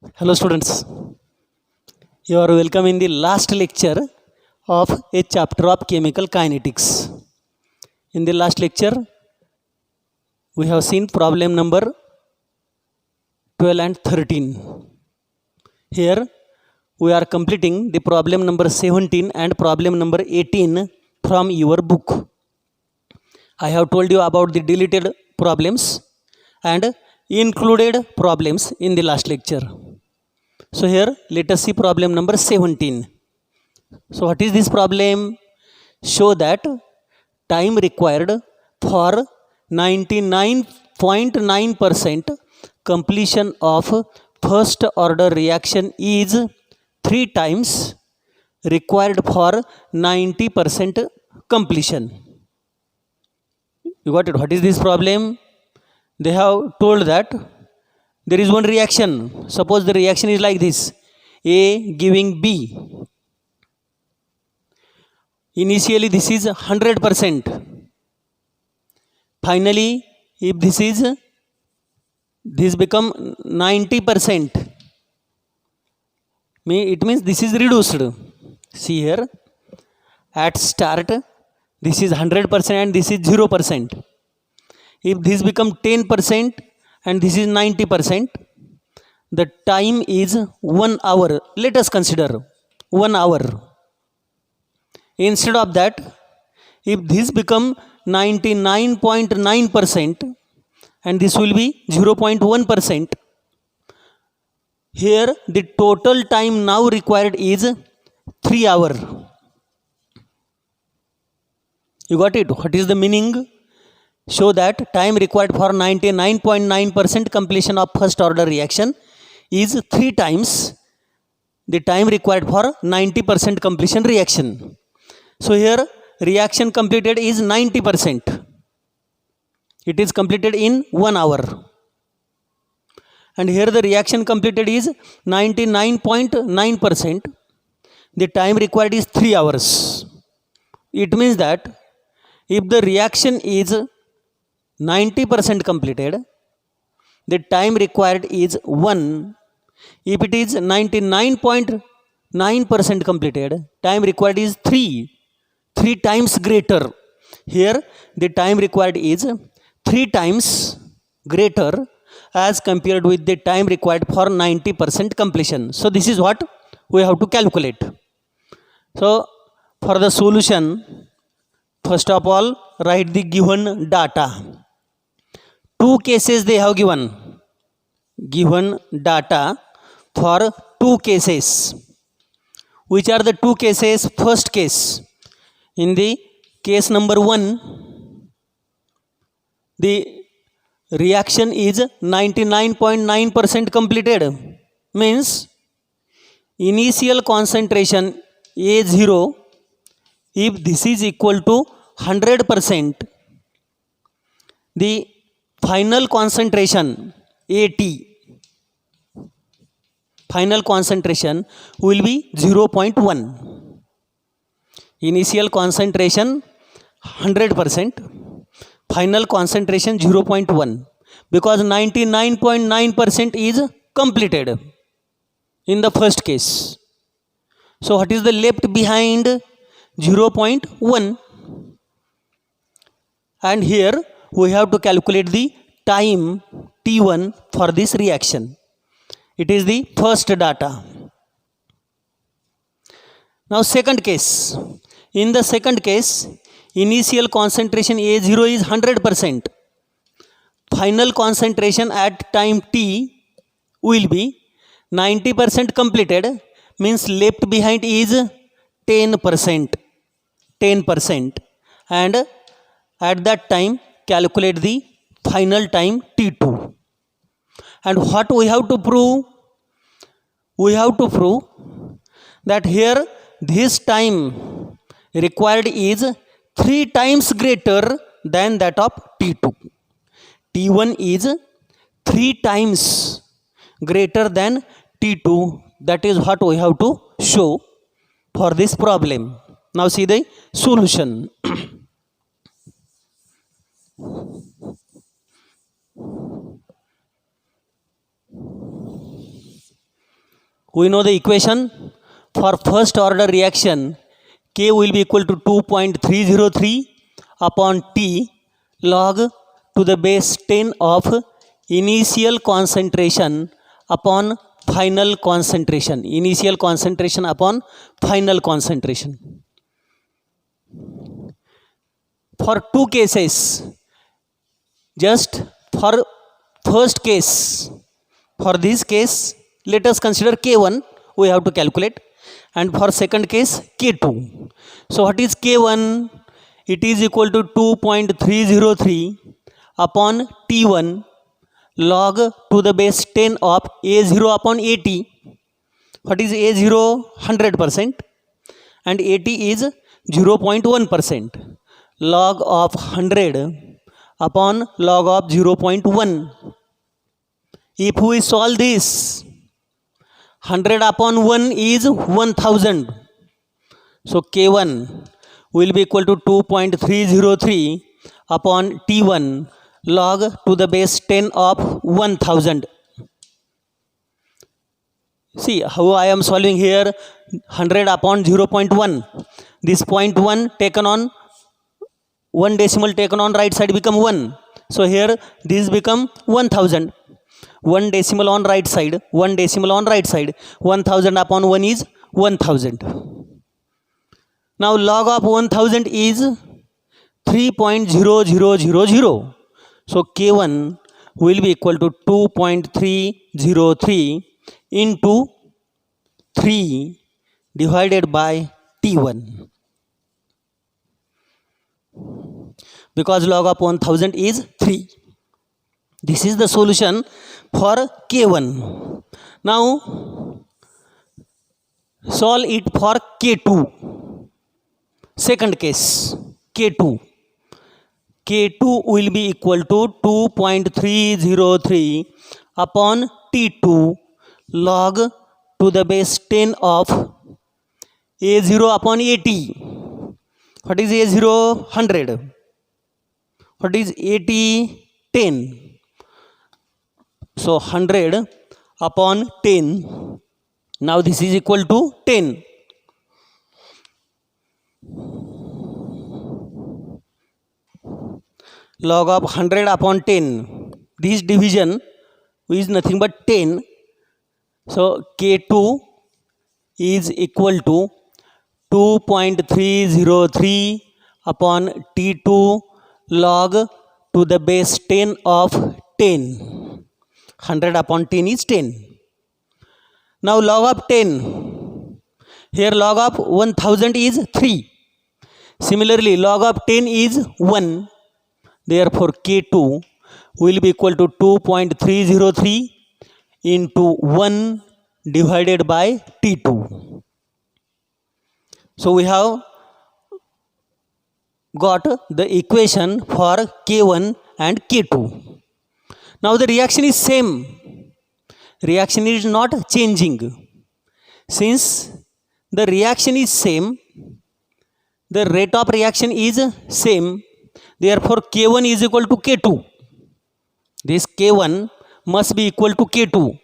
Hello students, you are welcome in the last lecture of a chapter of chemical kinetics. In the last lecture, we have seen problem number 12 and 13. Here, we are completing the problem number 17 and problem number 18 from your book. I have told you about the deleted problems and included problems in the last lecture. So here, let us see problem number 17. So what is this problem? Show that time required for 99.9% completion of first order reaction is 3 times required for 90% completion. You got it? What is this problem? They have told that there is one reaction. Suppose the reaction is like this: A giving B. Initially this is 100%. Finally, if this become 90%, it means this is reduced. See here, at start this is 100% and this is 0%. If this become 10% and this is 90%, the time is 1 hour. Let us consider 1 hour. Instead of that, if this become 99.9% and this will be 0.1%, here the total time now required is 3 hours. You got it? What is the meaning? Show that time required for 99.9% completion of first order reaction is 3 times the time required for 90% completion reaction. So here reaction completed is 90%. It is completed in 1 hour. And here the reaction completed is 99.9%. The time required is 3 hours. It means that if the reaction is 90% completed, the time required is 1. If it is 99.9% completed, time required is 3 times greater. Here the time required is 3 times greater as compared with the time required for 90% completion. So this is what we have to calculate. So for the solution, first of all, write the given data. 2 cases they have given data for 2 cases. Which are the 2 cases? First case, in the case number 1, the reaction is 99.9% completed. Means initial concentration A0, if this is equal to 100%, the final concentration AT, final concentration will be 0.1. Initial concentration 100%, final concentration 0.1, because 99.9% is completed in the first case. So what is the left behind? 0.1. And here we have to calculate the time T1 for this reaction. It is the first data. Now second case. In the second case, initial concentration A0 is 100%. Final concentration at time T will be 90% completed, means left behind is 10%. And at that time calculate the final time T2. And what we have to prove? We have to prove that here this time required is 3 times greater than that of T2. T1 is 3 times greater than T2. That is what we have to show for this problem. Now see the solution. We know the equation for first order reaction. K will be equal to 2.303 upon T log to the base 10 of initial concentration upon final concentration. Initial concentration upon final concentration. For two cases, just for first case, for this case let us consider K1 we have to calculate, and for second case K2. So what is K1? It is equal to 2.303 upon T1 log to the base 10 of A0 upon AT. What is A0? 100% and AT is 0.1%. Log of 100 upon log of 0.1. If we solve this, 100 upon 1 is 1000. So K1 will be equal to 2.303 upon T1 log to the base 10 of 1000. See how I am solving here. 100 upon 0.1. This 0.1 taken on one decimal taken on right side become 1. So here this become 1000. One decimal on right side, one decimal on right side. 1000 upon 1 is 1000. Now log of 1000 is 3.0000. So K1 will be equal to 2.303 into 3 divided by T1. Because log of 1000 is 3. This is the solution for K1. Now solve it for K2. Second case K2. K2 will be equal to 2.303 upon T2 log to the base 10 of A0 upon AT. What is A0? 100. What is AT? 10. So 100 upon 10. Now this is equal to 10. Log of 100 upon 10. This division is nothing but 10. So K2 is equal to 2.303 upon T2 log to the base 10 of 10. 100 upon 10 is 10. Now log of 10. Here log of 1000 is 3. Similarly log of 10 is 1. Therefore K2 will be equal to 2.303 into 1 divided by T2. So we have got the equation for K1 and K2. Now the reaction is same. Reaction is not changing. Since the reaction is same, the rate of reaction is same. Therefore K1 is equal to K2. This K1 must be equal to K2.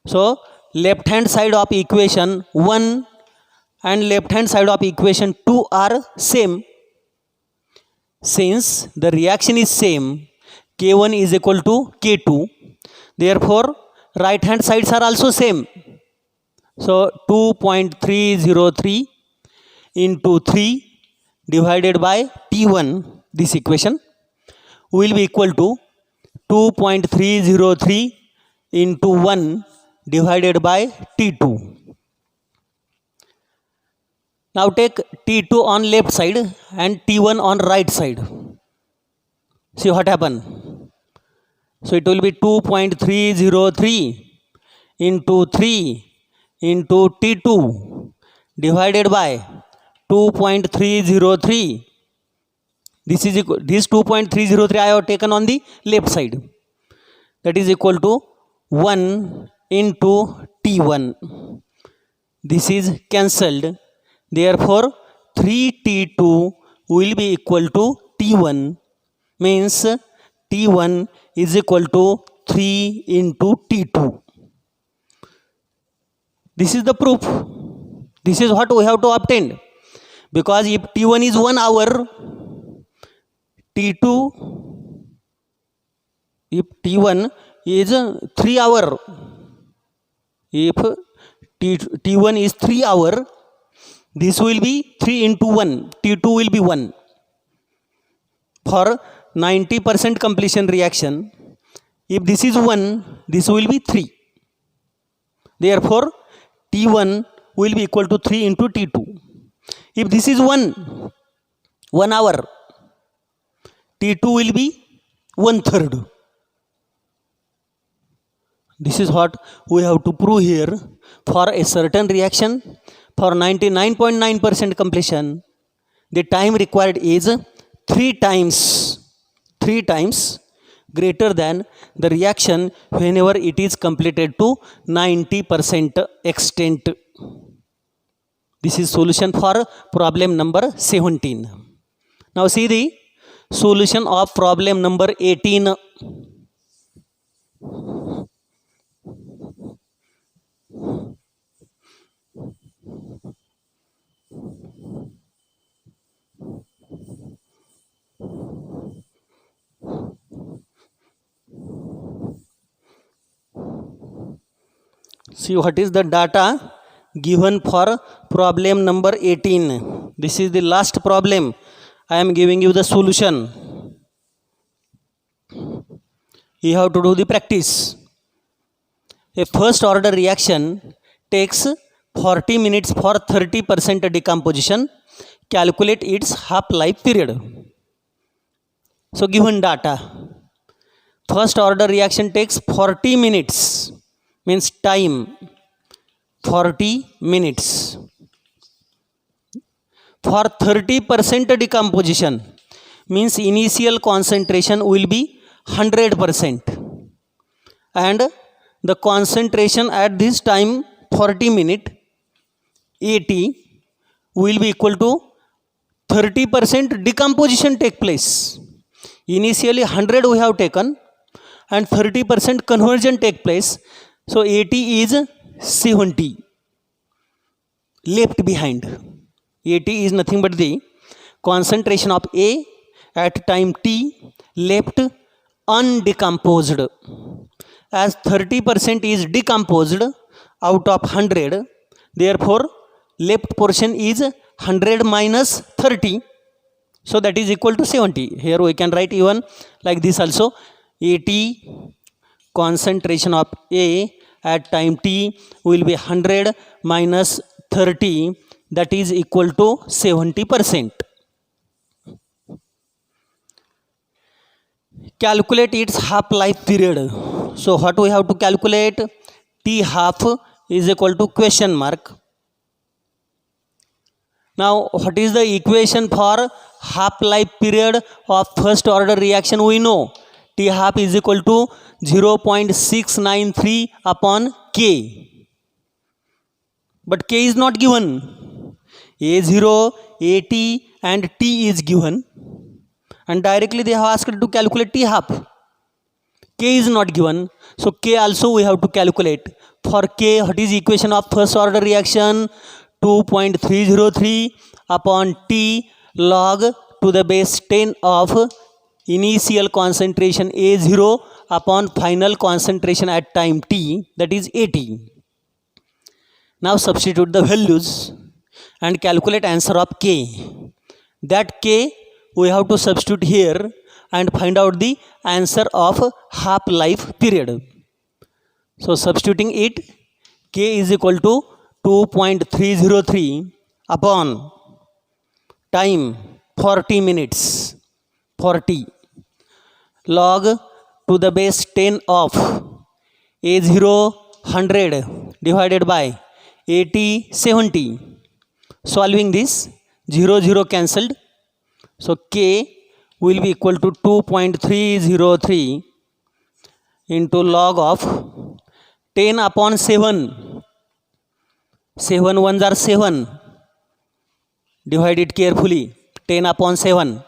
So left hand side of equation 1 and left hand side of equation 2 are same. Since the reaction is same, K1 is equal to K2. Therefore right hand sides are also same. So 2.303 into 3 divided by T1, this equation will be equal to 2.303 into 1 divided by T2. Now take T2 on left side and T1 on right side. See what happened. So it will be 2.303 into 3 into T2 divided by 2.303. This is equal, this 2.303 I have taken on the left side. That is equal to 1 into T1. This is cancelled. Therefore 3T2 will be equal to T1. Means T1 is equal to 3 into T2. This is the proof. This is what we have to obtain. Because if T1 is 1 hour, T2, if T1 is 3 hour, if T1 is 3 hour, this will be 3 into 1, T2 will be 1. For 90% completion reaction, if this is 1, this will be 3. Therefore, T1 will be equal to 3 into T2. If this is 1 hour, T2 will be 1/3. This is what we have to prove here. For a certain reaction, for 99.9% completion, the time required is 3 times greater than the reaction whenever it is completed to 90% extent. This is solution for problem number 17. Now see the solution of problem number 18. See what is the data given for problem number 18. This is the last problem. I am giving you the solution. You have to do the practice. A first order reaction takes 40 minutes for 30% decomposition. Calculate its half-life period. So given data, first order reaction takes 40 minutes, means time 40 minutes. For 30% decomposition, means initial concentration will be 100%, and the concentration at this time 40 minute 80 will be equal to 30% decomposition take place. Initially 100 we have taken and 30% conversion take place. So 80 is 70 left behind. 80 is nothing but the concentration of A at time T left undecomposed. As 30% is decomposed out of 100, therefore left portion is 100 minus 30. So that is equal to 70. Here we can write even like this also. 80 concentration of A at time T will be 100 minus 30, that is equal to 70%. Calculate its half-life period. So what we have to calculate? T half is equal to question mark. Now what is the equation for half-life period of first order reaction? We know T half is equal to 0.693 upon K. But K is not given. A0, AT and T is given. And directly they have asked to calculate T half. K is not given. So K also we have to calculate. For K, what is equation of first order reaction? 2.303 upon T log to the base 10 of initial concentration A0 upon final concentration at time T, that is 80. Now substitute the values and calculate answer of K. That K we have to substitute here and find out the answer of half-life period. So substituting it, K is equal to 2.303 upon time 40 minutes, 40 log to the base 10 of A0 100 divided by 80 70. Solving this, 0 0 cancelled. So K will be equal to 2.303 into log of 10 upon 7. 7 ones are 7. Divide it carefully. 10 upon 7.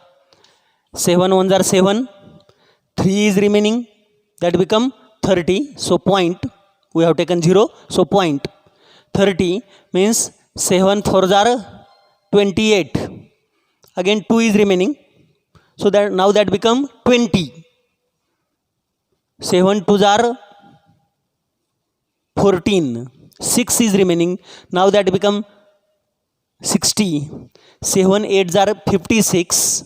7 ones are 7. 3 is remaining. That become 30. So point. We have taken 0. So point. 30 means 7 4s are 28. Again 2 is remaining, so that now that become 20. 7 2s are 14. 6 is remaining, now that become 60. 7 8s are 56.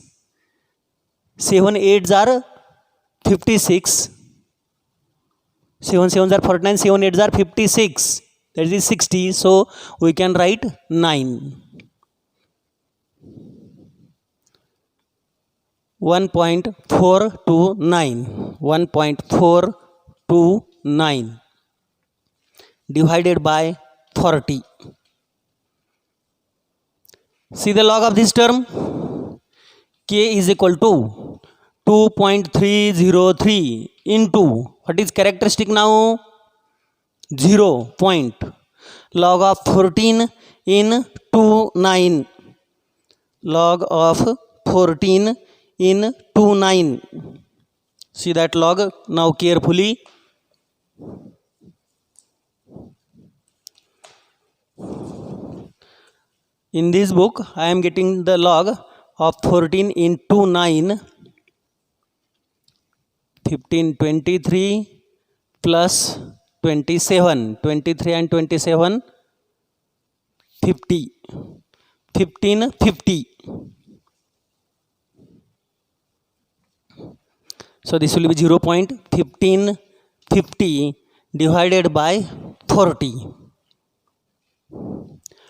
7 8s are 56. 7 7s are 49. 7 8s are 56. That is 60. So we can write 9. 1.429. 1.429 divided by 40. See the log of this term. K is equal to 2.303 into, what is characteristic now? 0 point. Log of 14 in 29. Log of 14 in 29. See that log now carefully. In this book I am getting the log of 14 in 29. 1523 plus 27. 23 and 27 50. 1550. So this will be 0.1550 divided by 40.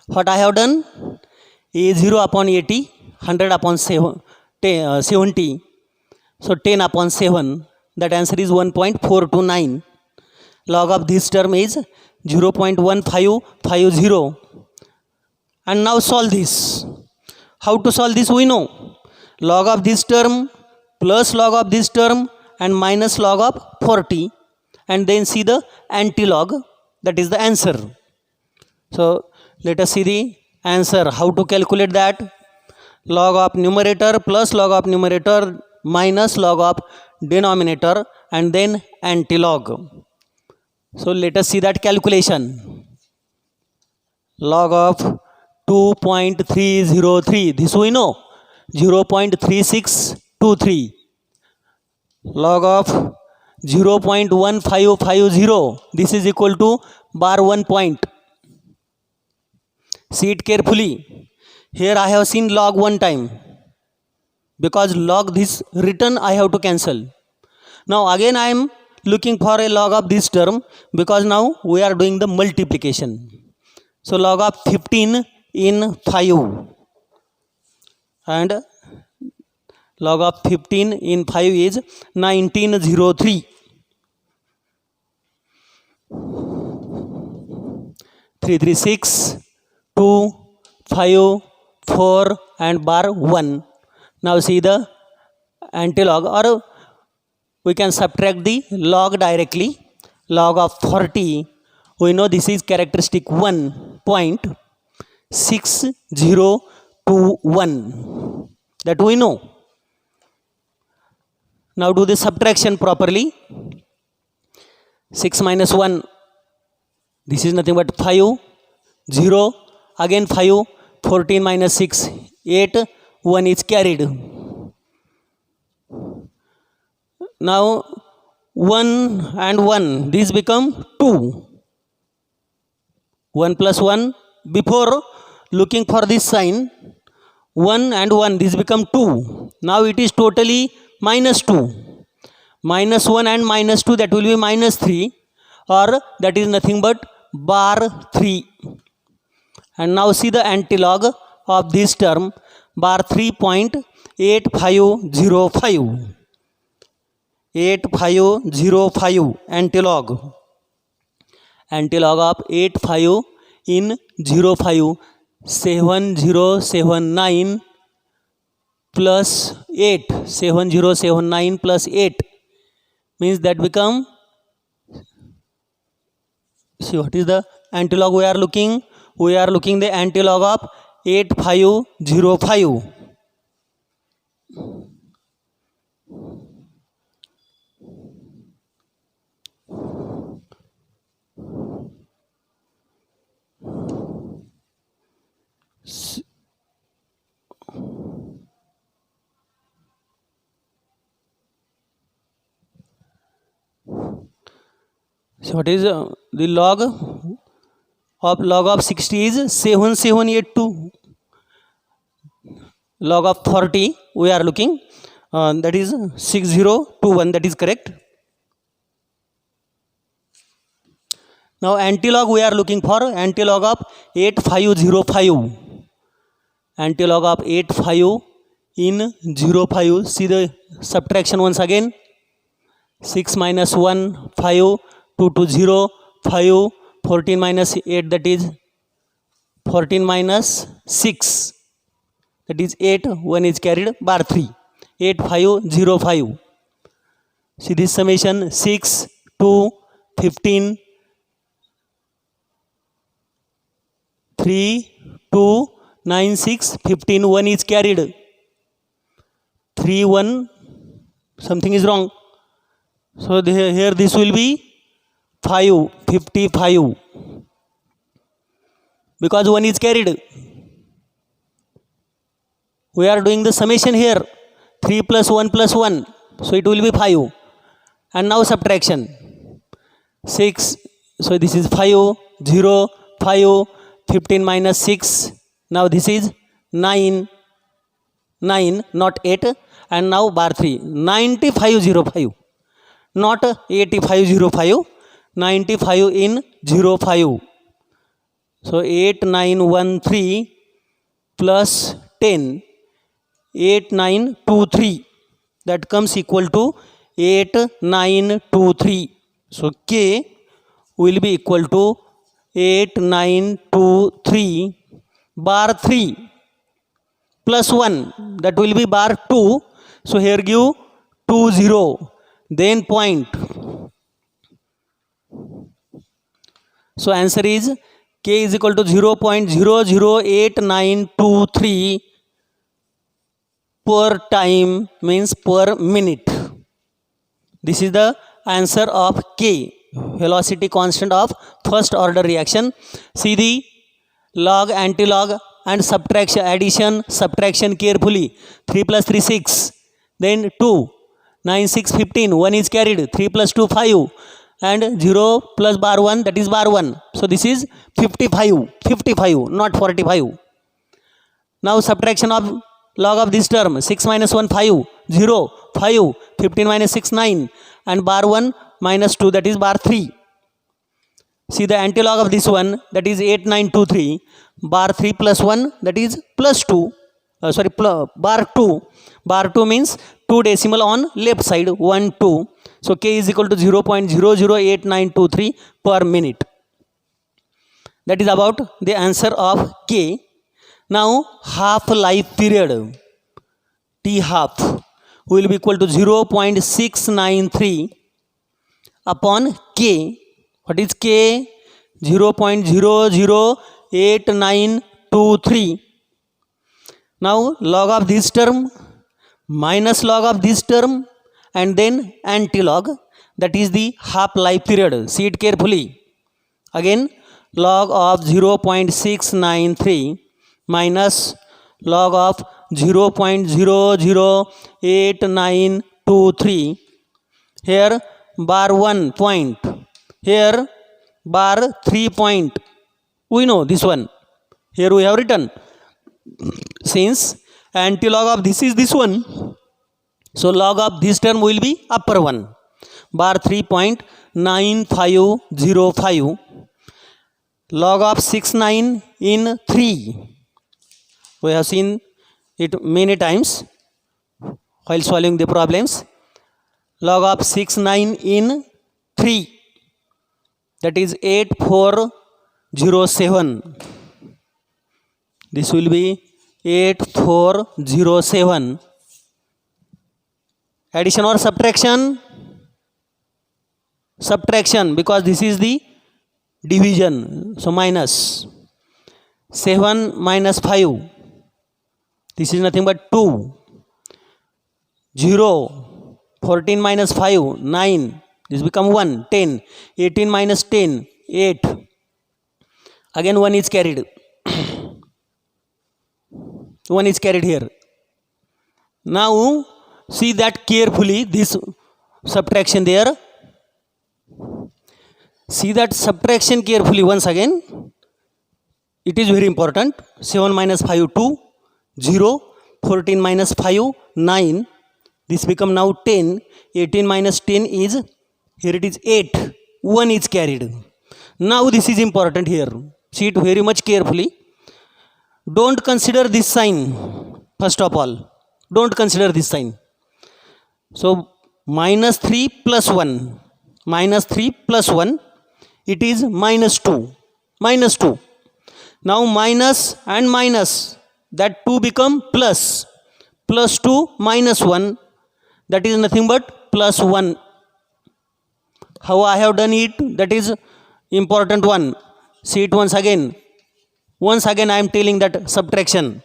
What I have done is 0 upon 80, 100 upon 70. So 10 upon 7. That answer is 1.429. Log of this term is 0.1550. And now solve this. How to solve this we know. Log of this term plus log of this term and minus log of 40. And then see the anti-log. That is the answer. So let us see the answer. How to calculate that? Log of numerator plus log of numerator minus log of denominator and then anti-log. So let us see that calculation. Log of 2.303, this we know, 0.3623. Log of 0.1550, this is equal to bar 1 point. See it carefully. Here I have seen log one time, because log this written I have to cancel. Now again I am looking for a log of this term, because now we are doing the multiplication. So log of 15 in 5 and log of 15 in 5 is 1903. 336, 2, 5, 4 and bar 1. Now see the antilog, or we can subtract the log directly. Log of 40, we know this is characteristic 1.6021. That we know. Now do the subtraction properly. 6 minus 1, this is nothing but 5, 0, again 5, 14 minus 6, 8, 1 is carried. Now 1 and 1, these become 2. 1 plus 1, before looking for this sign, 1 and 1, this become 2. Now it is totally minus 2. Minus 1 and minus 2, that will be minus 3, or that is nothing but bar 3. And now see the antilog of this term, bar 3.8505. 8505 antilog. Antilog of 85 in 05, 7079 plus 8. 7079 plus 8 means that become, see what is the antilog we are looking? We are looking the antilog of 8505. So what is the log of 60 is 7782. Log of 40 we are looking, that is 6021, that is correct. Now antilog we are looking for, antilog of 8505. Antilog of 85 in 05. See the subtraction once again. 6 minus 1 5, 2 to 0 5, 14 minus 8, that is 14 minus 6, that is 8, 1 is carried, bar 3, 8505. See this summation, 6 2 15 3 2 9 6 15, 1 is carried, 3 1, something is wrong. So here this will be 55, because 1 is carried. We are doing the summation here, 3 plus 1 plus 1, so it will be 5. And now subtraction, 6, so this is 5 0 5, 15 minus 6, now this is 9 not 8, and now bar 3, 9505, not 8505, 95 in 05. So 8913 plus 10, 8923, that comes equal to 8923. So K will be equal to 8923 bar 3 plus 1, that will be bar 2. So here give 20, then point. So answer is K is equal to 0.008923 per time, means per minute. This is the answer of K, velocity constant of first order reaction. See the log, antilog and subtraction, addition, subtraction carefully. 3 plus 3 6, then 2, 9 6 15, 1 is carried, 3 plus 2 5, and 0 plus bar 1, that is bar 1. So this is 55, not 45. Now subtraction of log of this term, 6 minus 1 5, 0 5, 15 minus 6 9, and bar 1 minus 2, that is bar 3. See the antilog of this one, that is 8923, bar 3 plus 1, that is plus 2, bar 2. Bar 2 means 2 decimal on left side, 1 2. So K is equal to 0.008923 per minute. That is about the answer of K. Now half life period, T half, will be equal to 0.693 upon K. What is K? 0.008923. Now log of this term minus log of this term and then antilog, that is the half life period. See it carefully. Again, log of 0.693 minus log of 0.008923. Here bar 1 point, here bar 3 point. We know this one. Here we have written, since antilog of this is this one, so log of this term will be upper one, bar 3.9505. Log of 69 in 3. We have seen it many times while solving the problems. Log of 69 in 3, that is 8407. This will be 8407. Addition or subtraction? Subtraction, because this is the division. So minus 7 minus 5. This is nothing but 2. 0. 14 minus 5, 9. This become 1, 10. 18 minus 10, 8. Again 1 is carried. 1 is carried here. Now see that carefully, this subtraction there. See that subtraction carefully once again. It is very important. 7 minus 5, 2, 0. 14 minus 5, 9. This become now 10. 18 minus 10 is, here it is 8. 1 is carried. Now this is important here. See it very much carefully. Don't consider this sign. First of all, don't consider this sign. So minus 3 plus 1. Minus 3 plus 1. It is minus 2. Minus 2. Now minus and minus. That 2 become plus. Plus 2 minus 1. That is nothing but plus 1. How I have done it? That is important one. See it once again. Once again I am telling that subtraction.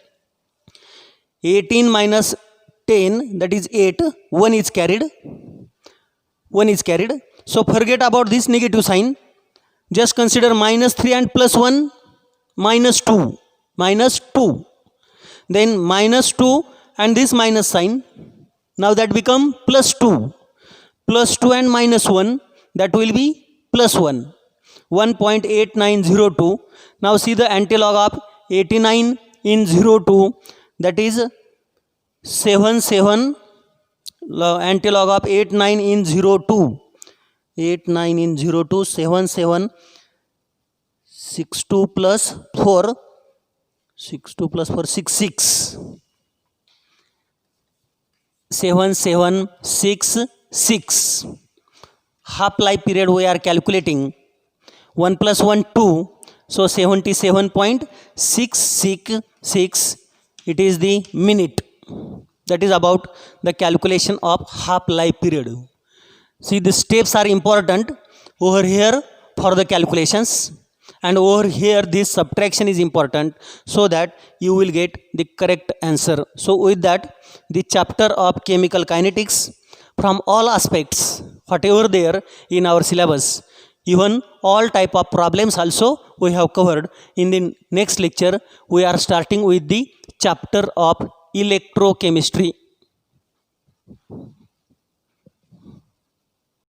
18 minus 10, that is 8. 1 is carried. 1 is carried. So forget about this negative sign. Just consider minus 3 and plus 1. Minus 2. Minus 2. Then minus 2 and this minus sign. Now that become plus 2. Plus 2 and minus 1. That will be plus 1. 1.8902. Now see the antilog of 89 in 02. That is 77. Antilog of 89 in 02. 89 in 02. 77. 62 plus 4. 62 plus 4. 66. 7766. Half life period we are calculating. 1 plus 1, 2. So 77.666. It is the minute. That is about the calculation of half life period. See, the steps are important over here for the calculations, and over here this subtraction is important, so that you will get the correct answer. So with that, the chapter of chemical kinetics from all aspects, whatever there in our syllabus, even all type of problems also we have covered. In the next lecture we are starting with the chapter of electrochemistry.